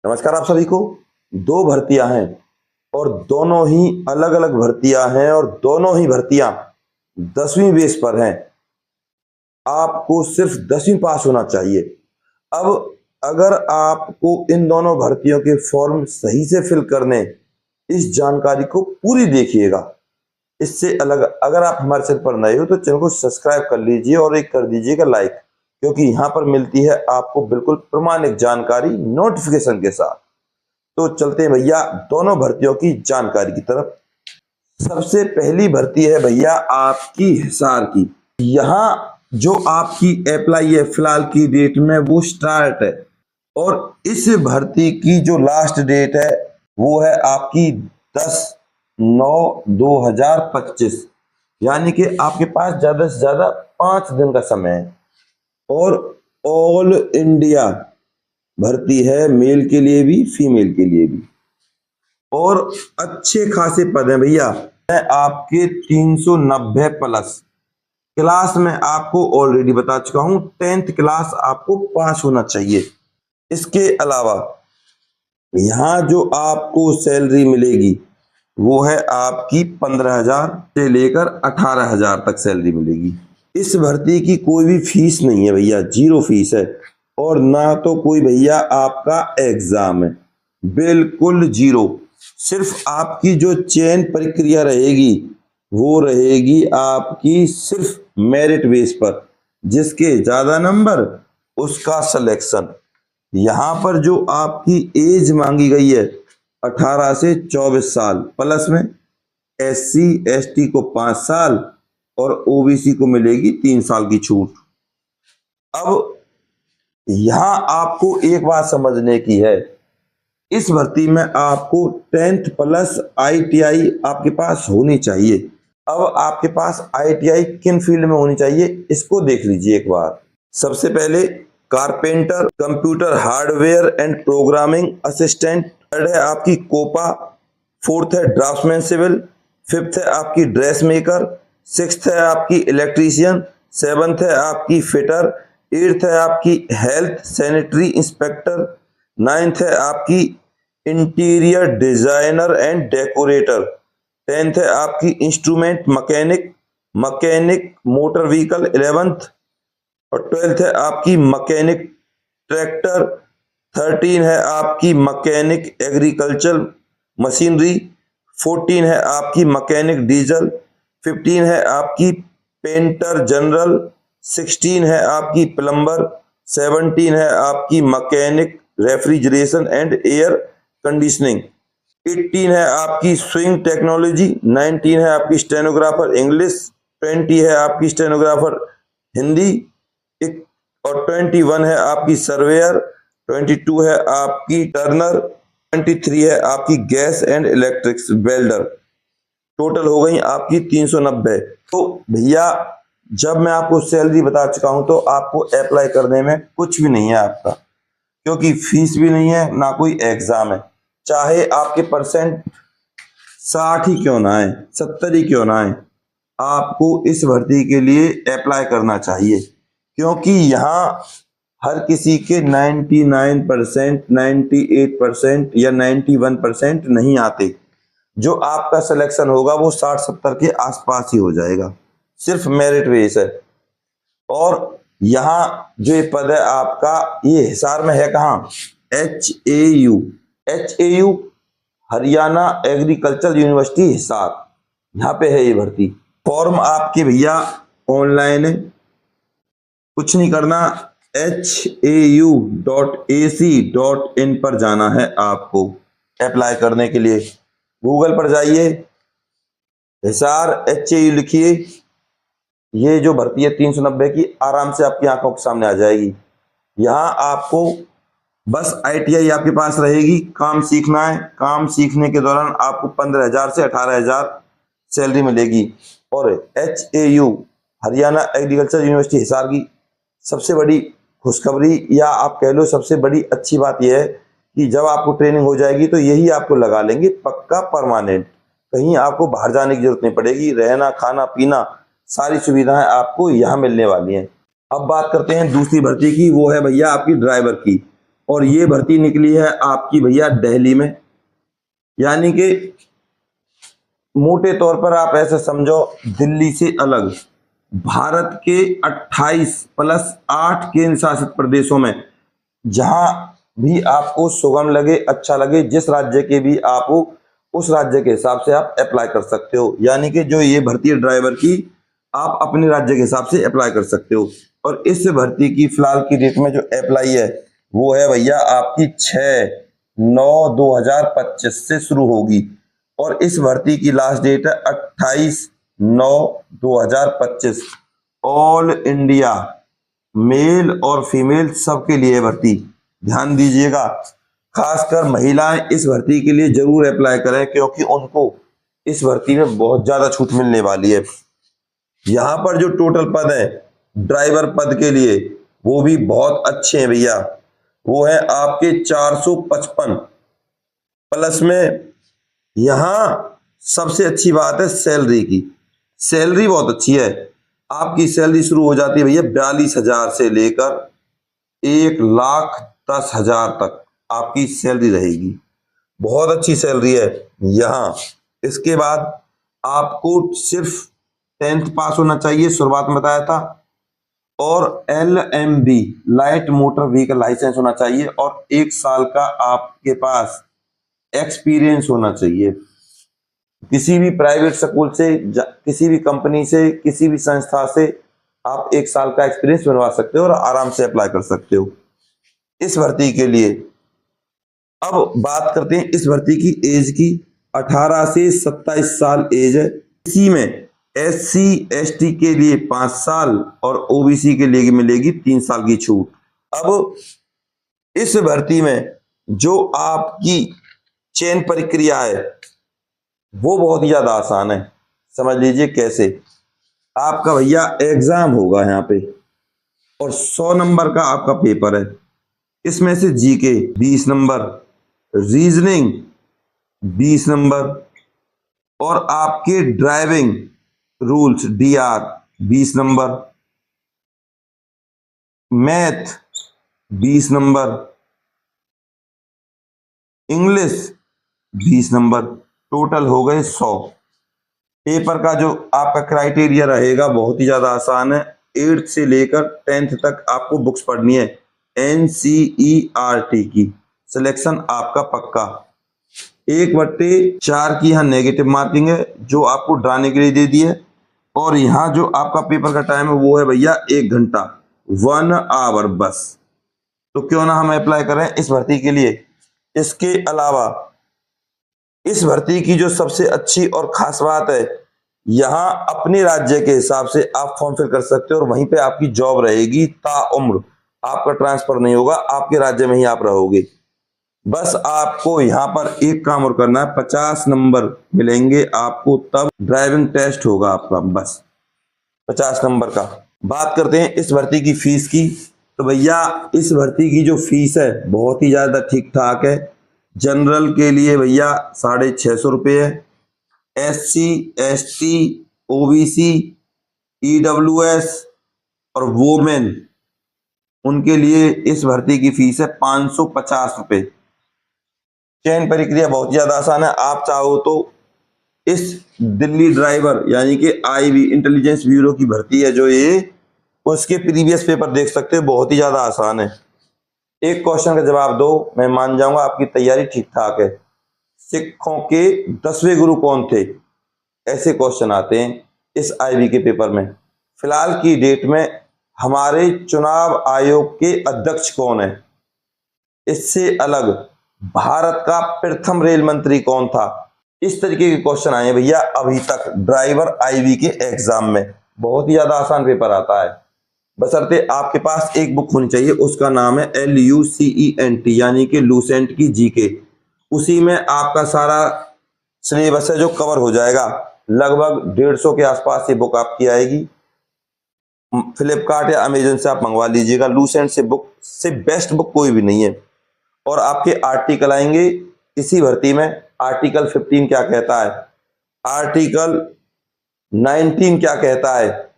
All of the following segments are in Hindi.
नमस्कार आप सभी को। दो भर्तियां हैं और दोनों ही अलग अलग भर्तियां हैं और दोनों ही भर्तियां 10वीं बेस पर हैं। आपको सिर्फ 10वीं पास होना चाहिए। अब अगर आपको इन दोनों भर्तियों के फॉर्म सही से फिल करने, इस जानकारी को पूरी देखिएगा। इससे अलग अगर आप हमारे चैनल पर नए हो तो चैनल को सब्सक्राइब कर लीजिए और एक कर दीजिएगा लाइक, क्योंकि यहाँ पर मिलती है आपको बिल्कुल प्रमाणिक जानकारी नोटिफिकेशन के साथ। तो चलते हैं भैया दोनों भर्तियों की जानकारी की तरफ। सबसे पहली भर्ती है भैया आपकी हिसार की। यहाँ जो आपकी अप्लाई है फिलहाल की डेट में वो स्टार्ट है और इस भर्ती की जो लास्ट डेट है वो है आपकी 10/9/2025, यानी कि आपके पास ज्यादा से ज्यादा 5 दिन का समय है। और ऑल इंडिया भर्ती है, मेल के लिए भी फीमेल के लिए भी, और अच्छे खासे पद हैं भैया। मैं आपके 390 प्लस क्लास में आपको ऑलरेडी बता चुका हूं, 10th क्लास आपको पास होना चाहिए। इसके अलावा यहाँ जो आपको सैलरी मिलेगी वो है आपकी 15,000 से लेकर 18,000 तक सैलरी मिलेगी। इस भर्ती की कोई भी फीस नहीं है भैया, 0 फीस है। और ना तो कोई भैया आपका एग्जाम है, बिल्कुल 0। सिर्फ आपकी जो चयन प्रक्रिया रहेगी वो रहेगी आपकी सिर्फ मेरिट बेस पर, जिसके ज्यादा नंबर उसका सिलेक्शन। यहाँ पर जो आपकी एज मांगी गई है 18 से 24 साल, प्लस में SC ST को 5 साल और OBC को मिलेगी 3 साल की छूट। अब यहां आपको एक बात समझने की है, इस भर्ती में आपको 10th प्लस ITI आपके पास होनी चाहिए। अब आपके पास ITI किन फील्ड में होनी चाहिए इसको देख लीजिए एक बार। सबसे पहले carpenter, computer hardware and programming assistant, third है आपकी कोपा, फोर्थ है ड्राफ्टमैन सिविल, फिफ्थ है आपकी ड्रेस मेकर, सिक्स्थ है आपकी इलेक्ट्रीशियन, सेवंथ है आपकी फिटर, एट्थ है आपकी हेल्थ सैनिटरी इंस्पेक्टर, नाइन्थ है आपकी interior designer and decorator, 10th है आपकी instrument mechanic, mechanic motor vehicle 11th, और 12th है आपकी मैकेनिक ट्रैक्टर, 13 है आपकी मैकेनिक एग्रीकल्चर मशीनरी, 14 है आपकी मैकेनिक डीजल, 15 है आपकी पेंटर जनरल, 16 है आपकी प्लम्बर, 17 है आपकी mechanic refrigeration and air conditioning, 18 है आपकी स्विंग टेक्नोलॉजी, 19 है आपकी स्टेनोग्राफर इंग्लिश, 20 है आपकी स्टेनोग्राफर हिंदी, और 21 है आपकी सर्वेयर, 22 है आपकी टर्नर, 23 है आपकी gas and electrics welder. Total हो गई आपकी 390। तो भैया जब मैं आपको सैलरी बता चुका हूं तो आपको अप्लाई करने में कुछ भी नहीं है आपका, क्योंकि फीस भी नहीं है ना कोई एग्जाम है। चाहे आपके परसेंट 60 ही क्यों ना आए, 70 ही क्यों ना आए, आपको इस भर्ती के लिए अप्लाई करना चाहिए, क्योंकि यहाँ हर किसी के 99%, 98% या 91% नहीं आते। जो आपका सिलेक्शन होगा वो 60-70 के आसपास ही हो जाएगा, सिर्फ मेरिट बेस है। और यहाँ जो ये पद है आपका, ये हिसार में है कहाँ, HAU Haryana agriculture university Hisar, यहाँ पे है ये भर्ती। फॉर्म आपके भैया ऑनलाइन है, कुछ नहीं करना, HAU.AC.in पर जाना है आपको अप्लाई करने के लिए। गूगल पर जाइए, हिसार HAU लिखिए, ये जो भर्ती है 390 की आराम से आपकी आंखों के सामने आ जाएगी। यहाँ आपको बस ITI आपके पास रहेगी, काम सीखना है। काम सीखने के दौरान आपको 15,000 से 18,000 सैलरी मिलेगी। और HAU Haryana agriculture university Hisar की सबसे बड़ी खुशखबरी, या आप कह लो सबसे बड़ी अच्छी बात यह है कि जब आपको ट्रेनिंग हो जाएगी तो यही आपको लगा लेंगे पक्का परमानेंट। कहीं आपको बाहर जाने की जरूरत नहीं पड़ेगी, रहना खाना पीना सारी सुविधाएं आपको यहाँ मिलने वाली हैं। अब बात करते हैं दूसरी भर्ती की, वो है भैया आपकी ड्राइवर की। और ये भर्ती निकली है आपकी भैया दिल्ली में। यानी कि मोटे तौर पर आप ऐसे समझो, दिल्ली से अलग भारत के 28 प्लस 8 केंद्र शासित प्रदेशों में जहां भी आपको सुगम लगे, अच्छा लगे, जिस राज्य के भी आप हो, उस राज्य के हिसाब से आप अप्लाई कर सकते हो। यानी कि जो ये भर्ती है ड्राइवर की, आप अपने राज्य के हिसाब से अप्लाई कर सकते हो। और इस भर्ती की फिलहाल की डेट में जो अप्लाई है वो है भैया आपकी 6/9/2025 से शुरू होगी। और इस भर्ती की लास्ट डेट है 28/9/2025। ऑल इंडिया मेल और फीमेल सबके लिए भर्ती, ध्यान दीजिएगा। खासकर महिलाएं इस भर्ती के लिए जरूर अप्लाई करें, क्योंकि उनको इस भर्ती में बहुत ज्यादा छूट मिलने वाली है। यहाँ पर जो टोटल पद है ड्राइवर पद के लिए, वो भी बहुत अच्छे हैं भैया। वो है आपके 455 प्लस में। यहाँ सबसे अच्छी बात है सैलरी की, सैलरी बहुत अच्छी है। आपकी सैलरी शुरू हो जाती है भैया 42,000 से लेकर 1,10,000 तक आपकी सैलरी रहेगी। बहुत अच्छी सैलरी है यहाँ। इसके बाद आपको सिर्फ 10th पास होना चाहिए, शुरुआत में बताया था, और LMB light motor vehicle licence होना चाहिए, और 1 साल का आपके पास एक्सपीरियंस होना चाहिए। किसी भी प्राइवेट स्कूल से, किसी भी कंपनी से, किसी भी संस्था से आप 1 साल का एक्सपीरियंस बनवा सकते हो और आराम से अप्लाई कर सकते हो इस भर्ती के लिए। अब बात करते हैं इस भर्ती की एज की। 18 से 27 साल एज है। इसी में SC ST के लिए 5 साल और OBC के लिए मिलेगी 3 साल की छूट। अब इस भर्ती में जो आपकी चयन प्रक्रिया है वो बहुत ही ज्यादा आसान है। समझ लीजिए कैसे। आपका भैया एग्जाम होगा यहाँ पे, और 100 नंबर का आपका पेपर है। इसमें से GK 20 नंबर, रीजनिंग 20 नंबर, और आपके driving rules DR 20 number, math 20 number, English 20 number, total हो गए 100। पेपर का जो आपका क्राइटेरिया रहेगा बहुत ही ज्यादा आसान है। 8th से लेकर 10th तक आपको बुक्स पढ़नी है NCERT की। सिलेक्शन आपका पक्का। 1/4 की यहाँ नेगेटिव मार्किंग है जो आपको डराने के लिए दे दी है। और यहाँ जो आपका पेपर का टाइम है वो है भैया 1 घंटा, 1 आवर बस। तो क्यों ना हम अप्लाई करें इस भर्ती के लिए। इसके अलावा इस भर्ती की जो सबसे अच्छी और खास बात है, यहाँ अपने राज्य के हिसाब से आप फॉर्म फिल कर सकते हो और वहीं पे आपकी जॉब रहेगी ताउम्र। आपका ट्रांसफर नहीं होगा, आपके राज्य में ही आप रहोगे। बस आपको यहाँ पर एक काम और करना है, 50 नंबर मिलेंगे आपको, तब ड्राइविंग टेस्ट होगा आपका, बस 50 नंबर का। बात करते हैं इस भर्ती की फीस की। तो भैया इस भर्ती की जो फीस है बहुत ही ज्यादा ठीक ठाक है। जनरल के लिए भैया 650 रुपये है। SC ST OBC EWS और वोमेन, उनके लिए इस भर्ती की फीस है 550 रुपये। चयन प्रक्रिया बहुत ज्यादा आसान है। आप चाहो तो इस दिल्ली ड्राइवर यानी कि IB इंटेलिजेंस ब्यूरो की भर्ती है जो ये, उसके प्रीवियस पेपर देख सकते हो, बहुत ही ज्यादा आसान है। एक क्वेश्चन का जवाब दो, मैं मान जाऊंगा आपकी तैयारी ठीक ठाक है। सिखों के 10वें गुरु कौन थे? ऐसे क्वेश्चन आते हैं इस IB के पेपर में। फिलहाल की डेट में हमारे चुनाव आयोग के अध्यक्ष कौन है? इससे अलग भारत का प्रथम रेल मंत्री कौन था? इस तरीके के क्वेश्चन आए हैं भैया अभी तक ड्राइवर IB के एग्जाम में। बहुत ही ज्यादा आसान पेपर आता है, बशर्ते आपके पास एक बुक होनी चाहिए, उसका नाम है LUCENT यानी कि लूसेंट की GK। उसी में आपका सारा सिलेबस है जो कवर हो जाएगा। लगभग 150 के आसपास ये बुक आपकी आएगी। फ्लिपकार्ट या अमेजन से आप मंगवा लीजिएगा। लूसेंट से बुक से बेस्ट बुक कोई भी नहीं है। और आपके आर्टिकल आएंगे इसी भर्ती में। आर्टिकल 15 क्या कहता है, आर्टिकल 19 क्या कहता है,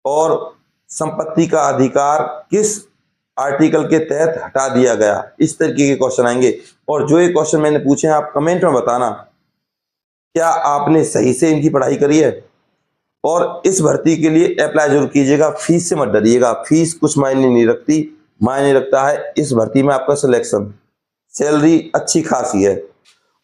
और संपत्ति का अधिकार किस आर्टिकल के तहत हटा दिया गया। इस तरीके के क्वेश्चन आएंगे। और जो ये क्वेश्चन मैंने पूछे हैं आप कमेंट में बताना क्या आपने सही से इनकी पढ़ाई करी है। और इस भर्ती के लिए अप्लाई जरूर कीजिएगा। फीस से मत डरिएगा, फीस कुछ मायने नहीं रखती, मायने रखता है इस भर्ती में आपका सिलेक्शन। सैलरी अच्छी खासी है।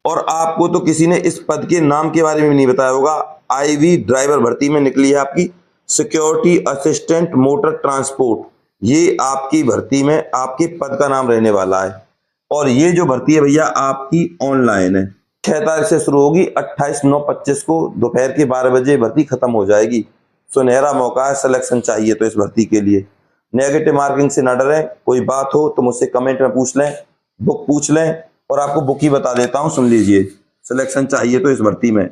और आपको तो किसी ने इस पद के नाम के बारे में नहीं बताया होगा। आईवी ड्राइवर भर्ती में निकली है आपकी सिक्योरिटी असिस्टेंट मोटर ट्रांसपोर्ट। ये आपकी भर्ती में आपके पद का नाम रहने वाला है। और ये जो भर्ती है भैया आपकी ऑनलाइन है। 6 तारीख से शुरू होगी, 28/9/25 को दोपहर के 12 बजे भर्ती खत्म हो जाएगी। सुनहरा मौका है, सिलेक्शन चाहिए तो इस भर्ती के लिए। नेगेटिव मार्किंग से ना डरें, कोई बात हो तो मुझसे कमेंट में पूछ लें, बुक पूछ लें, और आपको बुक ही बता देता हूं, सुन लीजिए। सिलेक्शन चाहिए तो इस भर्ती में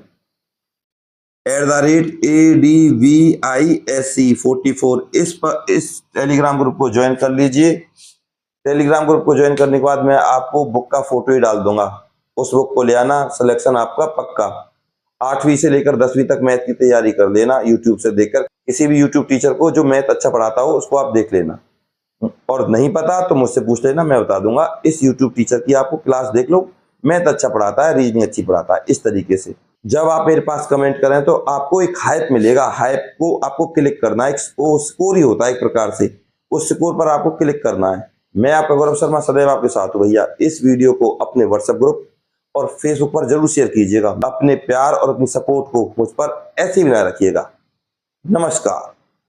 @ADVISC44 इस टेलीग्राम ग्रुप को ज्वाइन कर लीजिए। टेलीग्राम ग्रुप को ज्वाइन करने के बाद मैं आपको बुक का फोटो ही डाल दूंगा, उस बुक को ले आना, सिलेक्शन आपका पक्का। 8वीं से लेकर 10वीं तक मैथ की तैयारी कर लेना, यूट्यूब से देखकर। किसी भी यूट्यूब टीचर को जो मैथ अच्छा पढ़ाता हो उसको आप देख लेना, और नहीं पता तो मुझसे पूछ लेना, मैं बता दूंगा। इस यूट्यूब टीचर की आपको क्लास देख लो, मैथ अच्छा पढ़ाता है, रीजनिंग अच्छी पढ़ाता है। इस तरीके से जब आप मेरे पास कमेंट करें तो आपको एक हाइप मिलेगा। हाइप को आपको क्लिक करना है, एक स्कोर ही होता है एक प्रकार से, उस स्कोर पर आपको क्लिक करना है। मैं आपका गौरव शर्मा सदैव आपके साथ हूं भैया। इस वीडियो को अपने व्हाट्सएप ग्रुप और फेसबुक पर जरूर शेयर कीजिएगा। अपने प्यार और अपनी सपोर्ट को मुझ पर ऐसे ही बनाए रखिएगा। नमस्कार।